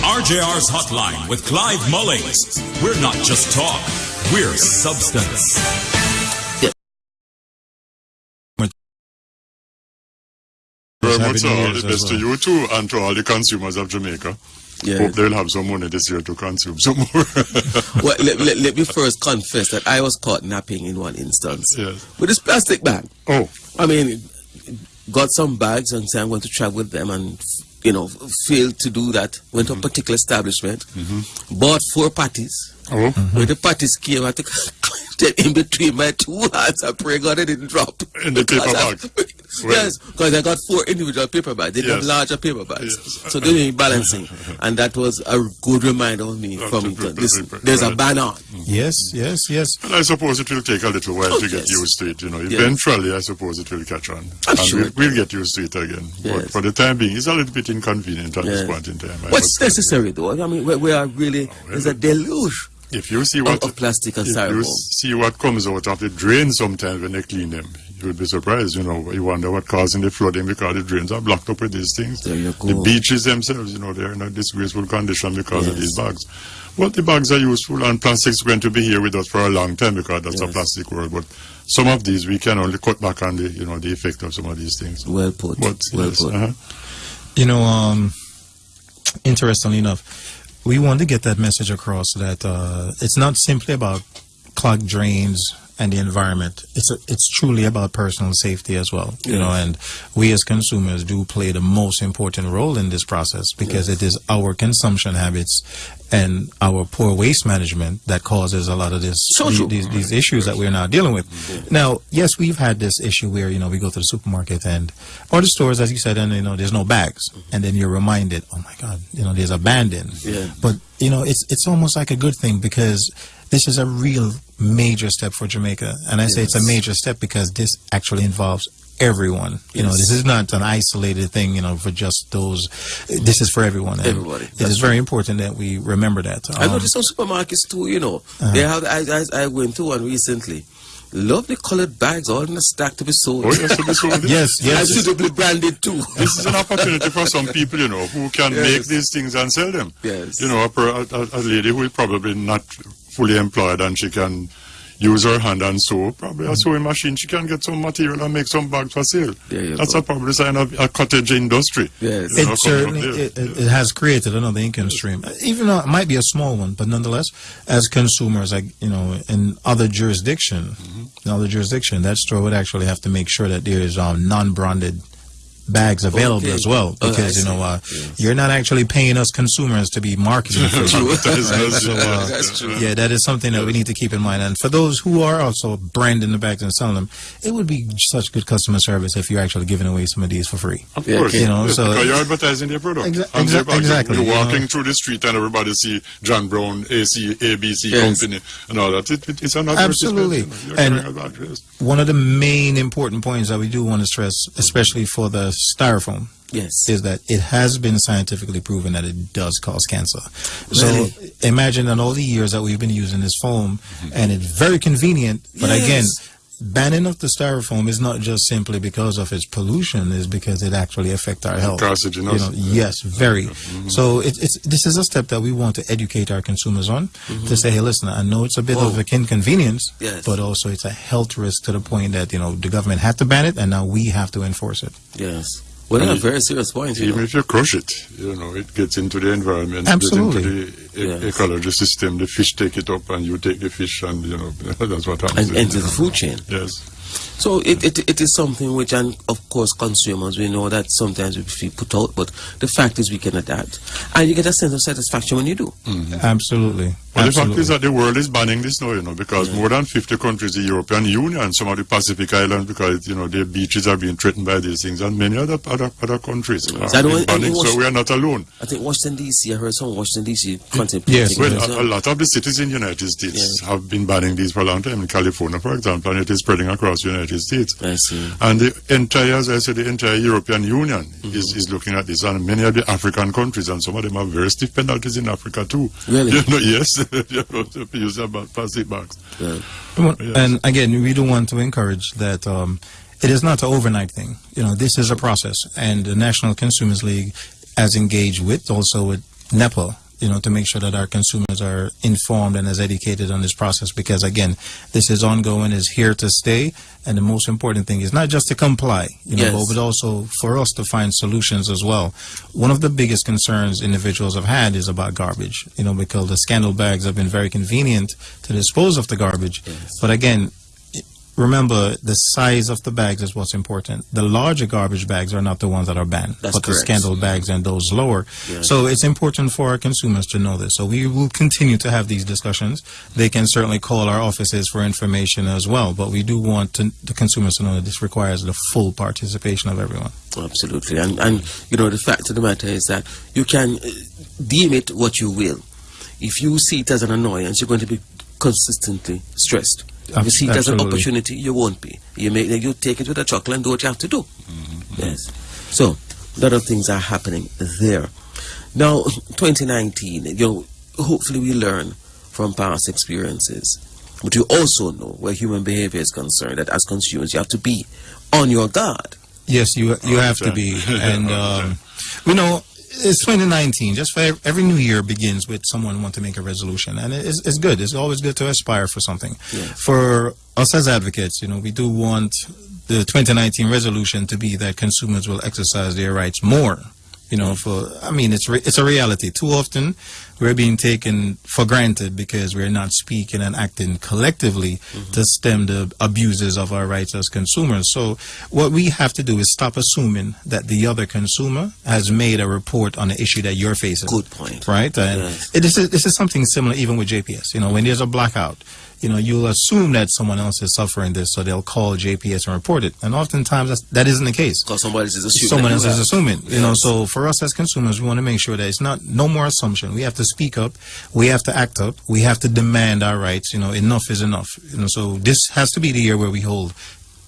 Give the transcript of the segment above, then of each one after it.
RJR's Hotline with Clive Mullings. We're not just talk, we're substance. Very much all the best to you too, and to all the consumers of Jamaica. Yeah. Hope they'll have some money this year to consume some more. Well, let me first confess that I was caught napping in one instance. Yes. With this plastic bag. Oh. I mean, got some bags and said I'm going to travel with them and, failed to do that. Went to a particular establishment, bought 4 patties. Oh. When the patties came, I took in between my 2 hands. I pray God it didn't drop. In the paper bag? Yes, because I got 4 individual paper bags. They got larger paper bags. Yes. So they need balancing. And that was a good reminder of me from there's a banner. Yes. And I suppose it will take a little while to get used to it. Eventually, I suppose it will catch on. I'm sure. We'll get used to it again. Yes. But for the time being, it's a little bit inconvenient at this point in time. What's necessary, though? I mean, we are really, there's a deluge. If you see what of plastic and styrofoam. You see what comes out of the drains sometimes when they clean them, you would be surprised. You wonder what causing the flooding because the drains are blocked up with these things. There you go. The beaches themselves, they're in a disgraceful condition because of these bags. Well, the bags are useful, and plastic is going to be here with us for a long time because that's a plastic world. But some of these we can only cut back on the the effect of some of these things. Well put. But, well put. Interestingly enough, we want to get that message across that it's not simply about clogged drains and the environment. It's truly about personal safety as well. And we as consumers do play the most important role in this process because it is our consumption habits and our poor waste management that causes a lot of these issues that we're now dealing with. Now, yes, we've had this issue where we go to the supermarket or the stores, as you said, and there's no bags, and then you're reminded, oh my God, there's abandoned. But it's almost like a good thing because this is a real major step for Jamaica, and I say it's a major step because this actually involves everyone. This is not an isolated thing, for just those. This is for everyone. Everybody. It is very important that we remember that. I noticed some supermarkets too, they have, I went to one recently. Lovely colored bags, all in a stack to be sold. Oh, yes, to be sold. Yes. And suitably branded too. This is an opportunity for some people, who can make these things and sell them. Yes. A lady who is probably not fully employed and she can use her hand and sew, probably a sewing machine, she can get some material and make some bags for sale. That's probably a sign of a cottage industry. Yes. It certainly it has created another income stream, even though it might be a small one, but nonetheless, as consumers, in other jurisdiction, that store would actually have to make sure that there is non-branded bags available as well, because you're not actually paying us consumers to be marketing for you. That's true. Yeah, that is something that we need to keep in mind. And for those who are also branding the bags and selling them, it would be such good customer service if you're actually giving away some of these for free. Of course, so because you're advertising their product. Exactly. You're walking through the street and everybody see John Brown, ABC Company, and all that. It's an absolutely. And one of the main important points that we do want to stress, especially for the styrofoam, is that it has been scientifically proven that it does cause cancer. Really? So imagine in all the years that we've been using this foam, and it's very convenient, but again, banning of the styrofoam is not just simply because of its pollution, is because it actually affects our health. Yes, very. So this is a step that we want to educate our consumers on, to say, hey, listen, I know it's a bit of an inconvenience, but also it's a health risk to the point that, the government had to ban it, and now we have to enforce it. Yes. Well, that's a very serious point. Even if you crush it, it gets into the environment, absolutely, gets into the ecology system. The fish take it up, and you take the fish, and that's what happens. And into the food chain. Yes. So it is something which, and of course, consumers, we know that sometimes we feel put out, but the fact is we can adapt, and you get a sense of satisfaction when you do. Absolutely. Well, the fact is that the world is banning this now, because more than 50 countries, the European Union, some of the Pacific Islands, because, their beaches are being threatened by these things, and many other countries are banning, so we are not alone. I think Washington, D.C., I heard some Washington, D.C. contemplating. Yes, well, a lot of the cities in the United States have been banning these for a long time, in California, for example, and it is spreading across the United States. I see. And the entire European Union is looking at this, and many of the African countries, and some of them have very stiff penalties in Africa too. Really? Yes. Use about plastic bags. And again, we do want to encourage that it is not an overnight thing. This is a process, and the National Consumers League, as engaged with also with NEPA, to make sure that our consumers are informed and as educated on this process, because again, this is ongoing, is here to stay, and the most important thing is not just to comply, but also for us to find solutions as well. One of the biggest concerns individuals have had is about garbage, because the scandal bags have been very convenient to dispose of the garbage. Yes. But again, remember, the size of the bags is what's important. The larger garbage bags are not the ones that are banned, That's but correct. the scandal bags and those lower. Yes. So it's important for our consumers to know this. So we will continue to have these discussions. They can certainly call our offices for information as well, but we do want the consumers to know that this requires the full participation of everyone. Absolutely. And the fact of the matter is that you can deem it what you will. If you see it as an annoyance, you're going to be consistently stressed. If you see it as an opportunity, you won't be. You take it with a chuckle and do what you have to do. Mm-hmm. Yes. So, a lot of things are happening there. Now, 2019, hopefully we learn from past experiences. But you also know where human behavior is concerned, that as consumers, you have to be on your guard. Yes, you have to be. And, it's 2019. Just for every new year begins with someone want to make a resolution, and it's good. It's always good to aspire for something. Yes. For us as advocates, we do want the 2019 resolution to be that consumers will exercise their rights more. It's a reality. Too often, we're being taken for granted because we're not speaking and acting collectively to stem the abuses of our rights as consumers. So what we have to do is stop assuming that the other consumer has made a report on the issue that you're facing. Good point. Right? And Yes. this is something similar even with JPS. When there's a blackout, you'll assume that someone else is suffering this, so they'll call JPS and report it. And oftentimes that isn't the case. Because someone else is assuming. Someone else is assuming. Yes. So for us as consumers, we want to make sure that it's no more assumption. We have to speak up. We have to act up. We have to demand our rights. Enough is enough. So this has to be the year where we hold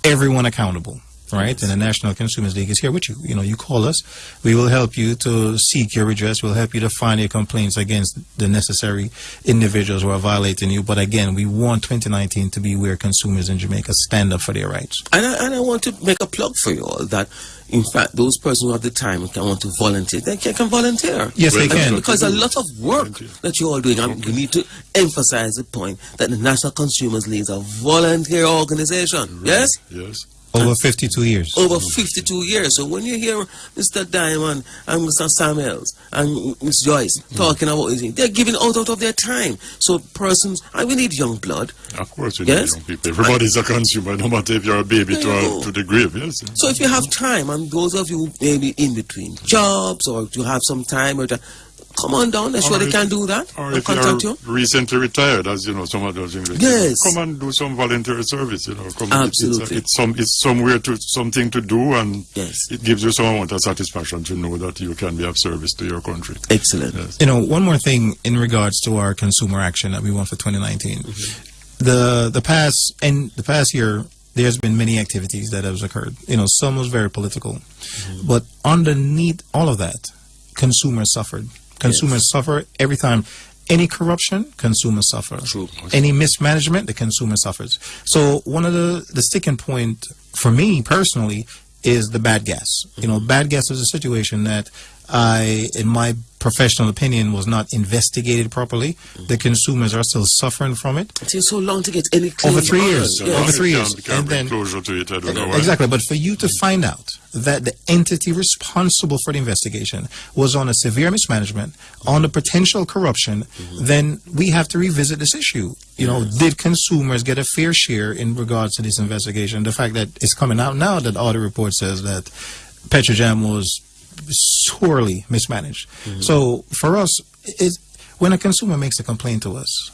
everyone accountable. Right? Yes. And the National Consumers League is here with you. You call us. We will help you to seek your redress. We'll help you to file your complaints against the necessary individuals who are violating you. But again, we want 2019 to be where consumers in Jamaica stand up for their rights. And I want to make a plug for you all that, in fact, those persons who have the time and want to volunteer, they can volunteer. Yes, they can. Because a lot of work that you're all doing, and we need to emphasize the point that the National Consumers League is a volunteer organization. Yes? Yes. Over 52 years. Over 52 years. So when you hear Mr. Diamond and Mr. Samuels and Ms. Joyce talking about it, they're giving out of their time. So persons, and we need young blood. Of course, we need young people. Everybody's a consumer, no matter if you're a baby to the grave. Yes. So if you have time, and those of you maybe in between jobs, or you have some time, come on down. I'm sure they can do that. Or and if contact you're you. recently retired, as some of those English. Yes. Come and do some volunteer service. Absolutely. It's something to do, and Yes. it gives you some amount of satisfaction to know that you can be of service to your country. Excellent. Yes. One more thing in regards to our consumer action that we want for 2019. The past year, there's been many activities that have occurred. Some was very political, but underneath all of that, consumers suffered. Consumers suffer every time. Any corruption, consumers suffer. True. Any mismanagement, the consumer suffers. So one of the sticking point for me personally is the bad gas. Bad gas is a situation that in my professional opinion, was not investigated properly. The consumers are still suffering from it. It takes so long to get any clean Over 3 years. yes. Over 3 years. And then closure to it, I don't know why. Exactly. But for you to find out that the entity responsible for the investigation was on a severe mismanagement, on the potential corruption, then we have to revisit this issue. Did consumers get a fair share in regards to this investigation? The fact that it's coming out now that audit report says that Petrojam was sorely mismanaged. So for us, when a consumer makes a complaint to us,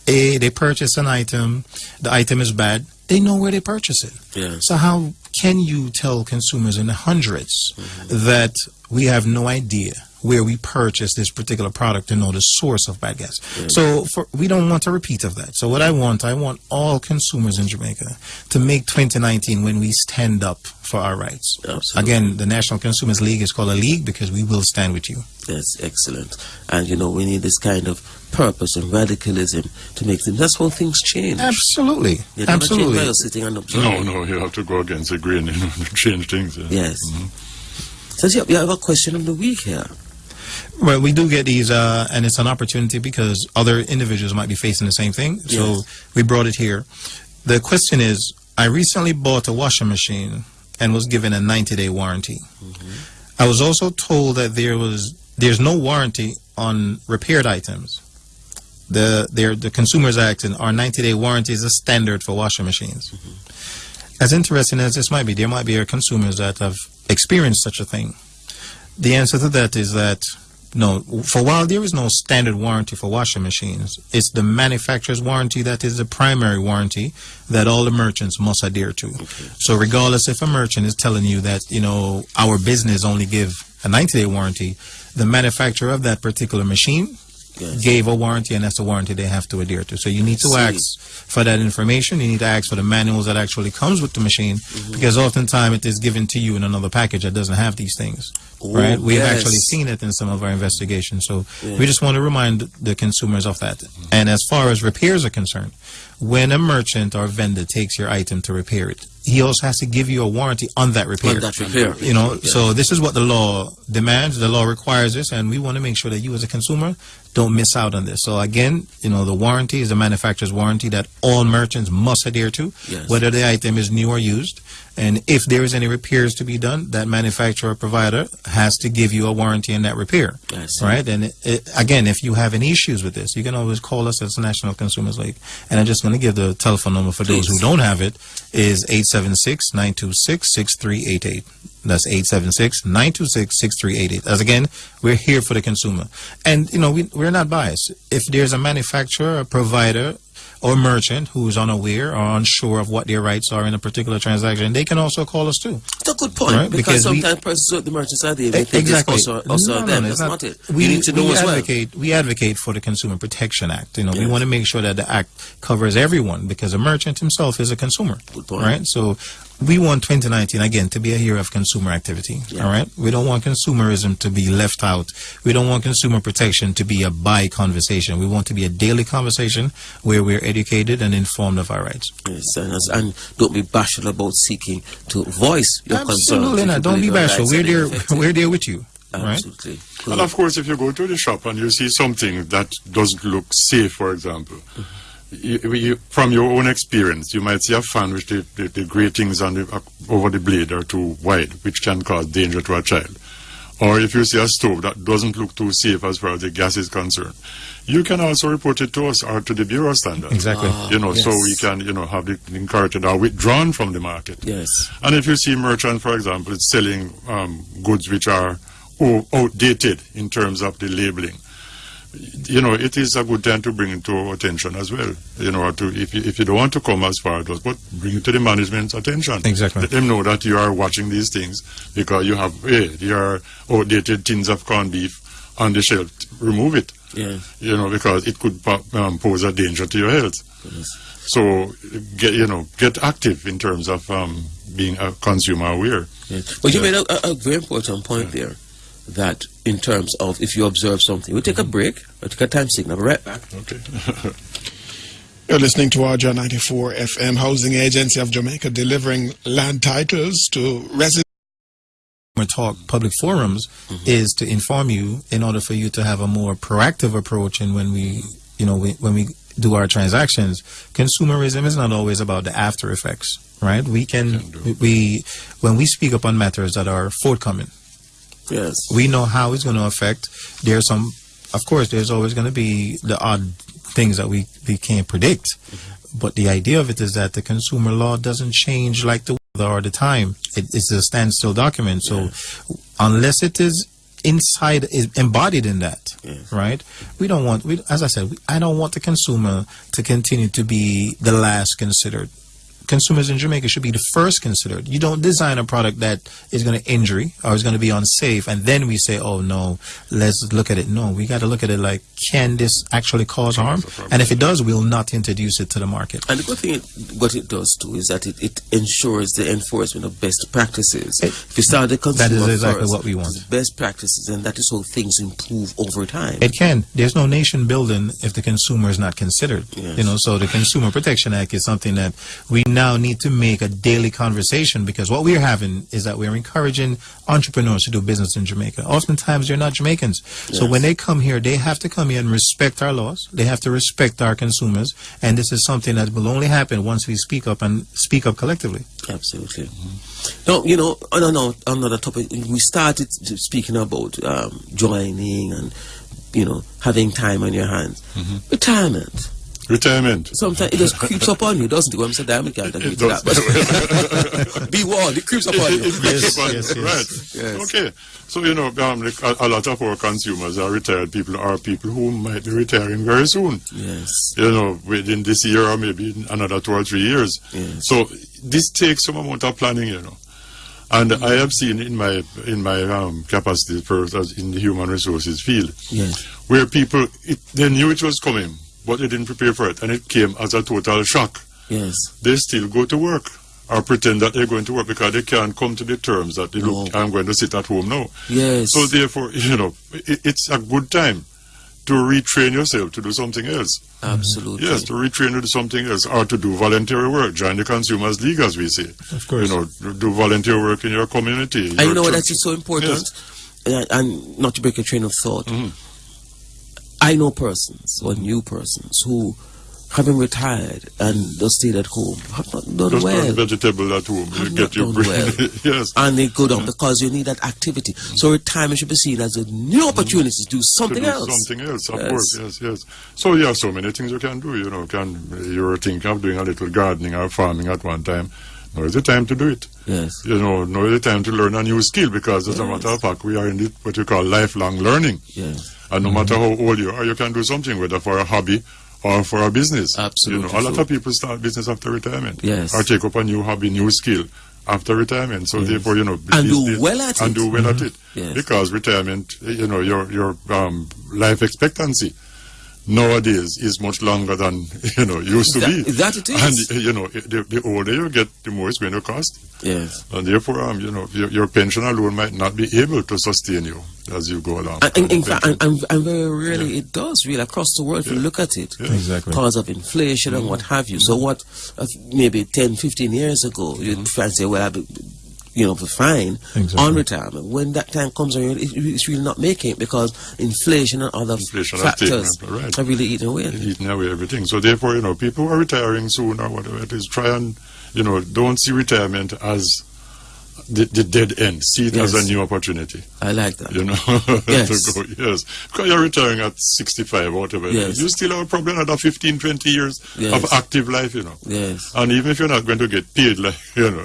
they purchase an item, the item is bad, they know where they purchase it. Yeah. So how can you tell consumers in the hundreds that we have no idea where we purchase this particular product to know the source of bad gas? So we don't want a repeat of that. So what I want all consumers in Jamaica to make 2019 when we stand up for our rights. Absolutely. Again, the National Consumers League is called a league because we will stand with you. That's excellent. And we need this kind of purpose and radicalism to make things. That's when things change. Absolutely. You never change by Absolutely. just sitting and observing. No, you have to go against the grain to change things. Yes. So you have a question of the week here. Well, we do get these, and it's an opportunity because other individuals might be facing the same thing. So Yes. we brought it here. The question is, I recently bought a washing machine and was given a 90-day warranty. I was also told that there's no warranty on repaired items. The Consumers Act and our 90-day warranty is a standard for washing machines. As interesting as this might be, there might be consumers that have experienced such a thing. The answer to that is that no, for a while there is no standard warranty for washing machines. It's the manufacturer's warranty that is the primary warranty that all the merchants must adhere to. So regardless if a merchant is telling you that, our business only give a 90-day warranty, the manufacturer of that particular machine gave a warranty, and that's the warranty they have to adhere to. So you need to ask for that information. You need to ask for the manuals that actually comes with the machine, because oftentimes it is given to you in another package that doesn't have these things. Right? We've actually seen it in some of our investigations. So we just want to remind the consumers of that. And as far as repairs are concerned, when a merchant or vendor takes your item to repair it, he also has to give you a warranty on that repair. So this is what the law demands. The law requires this, and we want to make sure that you as a consumer don't miss out on this. So again, the warranty is the manufacturer's warranty that all merchants must adhere to, whether the item is new or used. And if there is any repairs to be done, that manufacturer or provider has to give you a warranty in that repair. Right? And again, if you have any issues with this, you can always call us as the National Consumers League. And I'm just going to give the telephone number for those who don't have it, is 876-926-6388. That's 876-926-6388. As again, we're here for the consumer. And, we're not biased. If there's a manufacturer, a provider, or merchant who's unaware or unsure of what their rights are in a particular transaction, they can also call us too. It's a good point, right? Because sometimes the merchants are there. Exactly. Also them. That's not it. We need to know as well. We advocate for the Consumer Protection Act. We want to make sure that the act covers everyone, because a merchant himself is a consumer. Good point. Right? So we want 2019, again, to be a year of consumer activity. All right? We don't want consumerism to be left out. We don't want consumer protection to be a by conversation. We want to be a daily conversation where we're educated and informed of our rights. Yes, and don't be bashful about seeking to voice your concerns. Absolutely not. Don't be bashful. We're there with you. Absolutely. Right? And of course, if you go to the shop and you see something that doesn't look safe, for example, from your own experience, you might see a fan which the gratings over the blade are too wide, which can cause danger to a child. Or if you see a stove that doesn't look too safe as far as the gas is concerned, you can also report it to us or to the Bureau Standard. Exactly. So we can, have it encouraged or withdrawn from the market. Yes. And if you see merchant, for example, is selling goods which are outdated in terms of the labeling, it is a good time to bring it to our attention as well. If you don't want to come as far as us, but bring it to the management's attention. Exactly. Let them know that you are watching these things because you have your outdated tins of corned beef on the shelf. Remove it. Yeah. Because it could pose a danger to your health. Yes. So get active in terms of being a consumer aware. Yeah. Well, you made a very important point there. That in terms of if you observe something, we'll take a break, we'll take a time signal. We'll be right back. Okay. You're listening to RJ 94 FM, Housing Agency of Jamaica, delivering land titles to residents. Talk public forums is to inform you in order for you to have a more proactive approach. And when we when we do our transactions, consumerism is not always about the after effects, right? When we speak upon matters that are forthcoming, yes, we know how it's going to affect. There's always going to be the odd things that we can't predict. But the idea of it is that the consumer law doesn't change like the weather or the time. It's a standstill document. So unless it is embodied in that, right? As I said, I don't want the consumer to continue to be the last considered. Consumers in Jamaica should be the first considered. You don't design a product that is going to injure or is going to be unsafe, and then we say, oh no, let's look at it. No, we got to look at it like, can this actually cause harm? And if it does, we'll not introduce it to the market. And the good thing, what it does too, is that it ensures the enforcement of best practices. If you start the consumer that is exactly first, what we want. Best practices, and that is how things improve over time. It can. There's no nation building if the consumer is not considered. Yes. So the Consumer Protection Act is something that we now need to make a daily conversation, because what we're having is that we're encouraging entrepreneurs to do business in Jamaica. Oftentimes they're not Jamaicans. Yes. So when they come here, they have to come here and respect our laws. They have to respect our consumers. And this is something that will only happen once we speak up and speak up collectively. Absolutely. Now, on another topic, we started speaking about joining and, having time on your hands. Retirement. Sometimes it just creeps up on you, doesn't it? When I'm saying that, I can't agree to that. But be warned, it creeps up on you. Yes. Right. Yes. Okay. So, a lot of our consumers are retired people, are people who might be retiring very soon. Yes. Within this year or maybe in another 2 or 3 years. Yes. So, this takes some amount of planning, And I have seen in my capacity in the human resources field, Yes. where people, they knew it was coming, but they didn't prepare for it, and it came as a total shock. Yes. They still go to work or pretend that they're going to work because they can't come to the terms that look, I'm going to sit at home now. Yes. So therefore, it's a good time to retrain yourself to do something else. Absolutely. Yes, to retrain to do something else, or to do voluntary work. Join the Consumers League, as we say. Of course. Do volunteer work in your community. And you know what, that is so important. Yes. And not to break a train of thought. I know persons or new persons who, having retired and just stayed at home, have not done just well. Vegetable at home, you get your brain. Well. Yes. And they go down because you need that activity. So retirement should be seen as a new opportunity to do something else. Something else, of course. Yes. So you have so many things you can do. You're thinking of doing a little gardening or farming at one time. Now is the time to do it. Yes. Now is the time to learn a new skill, because as a matter of fact, we are in what you call lifelong learning. Yes. And no matter how old you are, you can do something, whether for a hobby or for a business. Absolutely. A lot of people start business after retirement. Yes. Or take up a new hobby, new skill after retirement. So therefore, and do well at it. And do well at it. Yes. Because retirement, your life expectancy nowadays is much longer than used to be. That it is. And the older you get, the more it's going to cost. Yes. And therefore, your pension alone might not be able to sustain you as you go along. And in fact, and very rarely it does, really, across the world, if you look at it. Yeah. Exactly. Because of inflation and what have you. So what, maybe 10, 15 years ago, you'd fancy, well, I'd be fine on retirement. When that time comes around, it's really not making it, because inflation and other factors have really eaten away. Eaten away everything. So therefore, people who are retiring soon or whatever it is, try and, don't see retirement as the dead end. See it as a new opportunity. I like that. Yes. To go, yes. Because you're retiring at 65 or whatever it is. You still have probably another 15, 20 years of active life, Yes. And even if you're not going to get paid, like,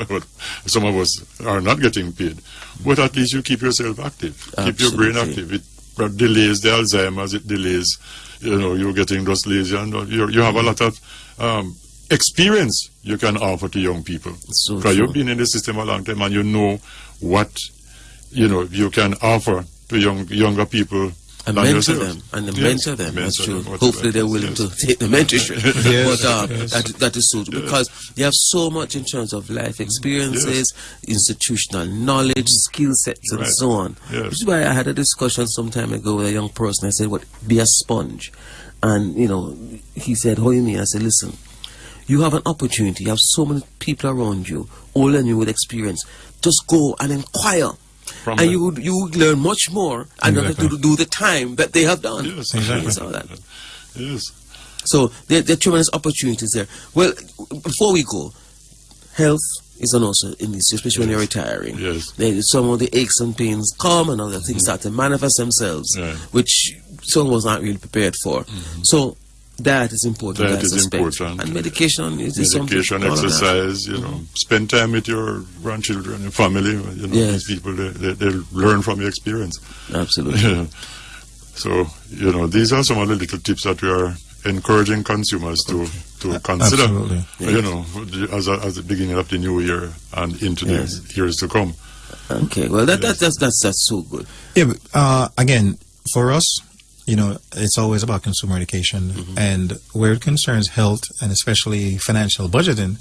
but some of us are not getting paid, but at least you keep yourself active. Absolutely. Keep your brain active. It delays the Alzheimer's, it delays, you're getting those lazy, and you have a lot of experience you can offer to young people. Because you've been in the system a long time, and you know what you can offer to younger people. And mentor them. Mentor them. That's true. Hopefully they're willing to take the mentorship. But that is so true, because you have so much in terms of life experiences, institutional knowledge, skill sets, and so on. Which is why I had a discussion some time ago with a young person. I said, be a sponge. And, he said, how you mean? I said, listen, you have an opportunity. You have so many people around you, all and you with experience. Just go and inquire. And you would learn much more, and not have to do the time that they have done. Yes, exactly. Yes. So there are tremendous opportunities there. Well, before we go, health is also in this, especially when you're retiring. Yes. Some of the aches and pains come, and other things start to manifest themselves, which some of us aren't really prepared for. So that is important. That is important. And medication is something. Medication, exercise, spend time with your grandchildren, your family. These people, they learn from your experience. Absolutely. So, these are some of the little tips that we are encouraging consumers to consider. Absolutely. As the beginning of the new year and into the years to come. Okay, well, that's so good. Yeah, but, again, for us, it's always about consumer education, and where it concerns health and especially financial budgeting,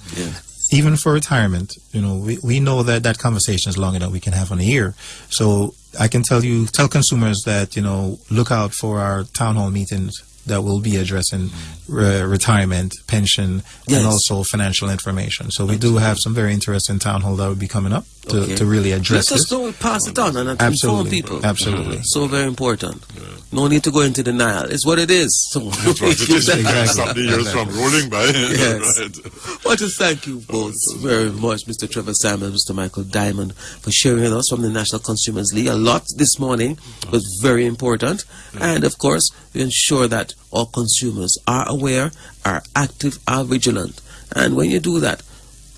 even for retirement, we know that conversation is long enough we can have on a year. So I can tell consumers that, look out for our town hall meetings that will be addressing retirement, pension, Yes. and also financial information. So we do have some very interesting town hall that will be coming up to really address Let us this. know, pass it on and inform Absolutely. people. Absolutely. So very important. No need to go into denial. It's what it is. So That's what it is. Exactly. Stop the years from rolling by. Yes. Right. I want to thank you both very much, Mr. Trevor Simon, Mr. Michael Diamond, for sharing with us from the National Consumers League. A lot this morning was very important. And of course, we ensure that all consumers are aware, are active, are vigilant. And when you do that,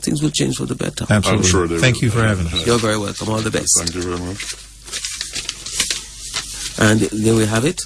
things will change for the better. Absolutely. I'm sure they Thank will. you for having us. You're very welcome. All the best. Thank you very much. And there we have it.